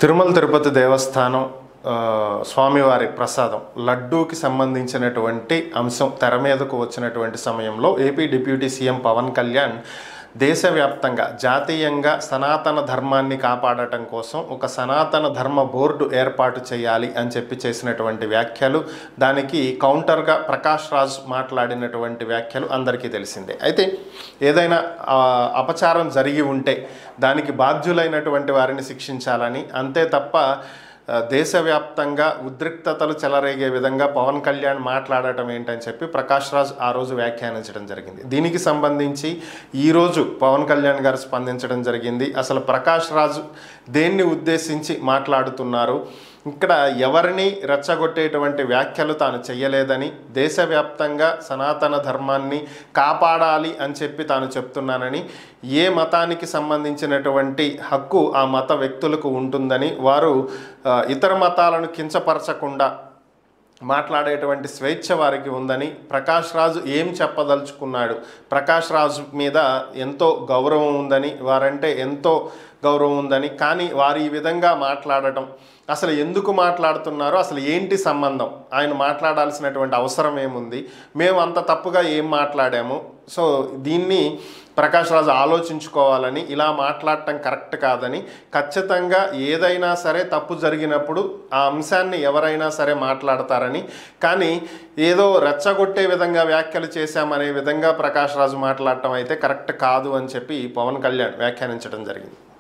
తిరుమల తిరుపతి దేవస్థానం స్వామివారి ప్రసాదం లడ్డూకి సంబంధించినటువంటి అంశం తెర మీదకు వచ్చినటువంటి సమయంలో AP deputy CM Pawan Kalyan దేశవ్యాప్తంగా జాతీయంగా సనాతన ధర్మాన్ని కాపాడటం కోసం ఒక సనాతన ధర్మ బోర్డు ఏర్పాటు చేయాలి అని చెప్పి చేసినటువంటి వ్యాఖ్యలు, దానికి కౌంటర్గా ప్రకాష్ రాజ్ మాట్లాడినటువంటి వ్యాఖ్యలు అందరికీ తెలిసిందే. అయితే ఏదైనా అపచారం జరిగి ఉంటే దానికి బాధ్యులైనటువంటి వారిని శిక్షించాలని, అంతే తప్ప దేశవ్యాప్తంగా ఉద్రిక్తతలు చెలరేగే విధంగా పవన్ కళ్యాణ్ మాట్లాడటం ఏంటని చెప్పి ప్రకాష్ రాజ్ ఆ రోజు వ్యాఖ్యానించడం జరిగింది. దీనికి సంబంధించి ఈరోజు పవన్ కళ్యాణ్ గారు స్పందించడం జరిగింది. అసలు ప్రకాష్ రాజ్ దేన్ని ఉద్దేశించి మాట్లాడుతున్నారు, ఇక్కడ ఎవరిని రెచ్చగొట్టేటువంటి వ్యాఖ్యలు తాను చేయలేదని, దేశవ్యాప్తంగా సనాతన ధర్మాన్ని కాపాడాలి అని చెప్పి తాను చెప్తున్నానని, ఏ మతానికి సంబంధించినటువంటి హక్కు ఆ మత వ్యక్తులకు ఉంటుందని, వారు ఇతర మతాలను కించపరచకుండా మాట్లాడేటువంటి స్వేచ్ఛ వారికి ఉందని, ప్రకాష్ రాజ్ ఏం చెప్పదలుచుకున్నాడు, ప్రకాష్ రాజ్ మీద ఎంతో గౌరవం ఉందని, వారంటే ఎంతో గౌరవం ఉందని, కానీ వారు ఈ విధంగా మాట్లాడటం అసలు ఎందుకు మాట్లాడుతున్నారో, అసలు ఏంటి సంబంధం, ఆయన మాట్లాడాల్సినటువంటి అవసరం ఏముంది, మేము అంత తప్పుగా ఏం మాట్లాడాము, సో దీన్ని ప్రకాష్ రాజ్ ఆలోచించుకోవాలని, ఇలా మాట్లాడటం కరెక్ట్ కాదని, ఖచ్చితంగా ఏదైనా సరే తప్పు జరిగినప్పుడు ఆ అంశాన్ని ఎవరైనా సరే మాట్లాడతారని, కానీ ఏదో రెచ్చగొట్టే విధంగా వ్యాఖ్యలు చేశామనే విధంగా ప్రకాష్ రాజ్ మాట్లాడటం అయితే కరెక్ట్ కాదు అని చెప్పి పవన్ కళ్యాణ్ వ్యాఖ్యానించడం జరిగింది.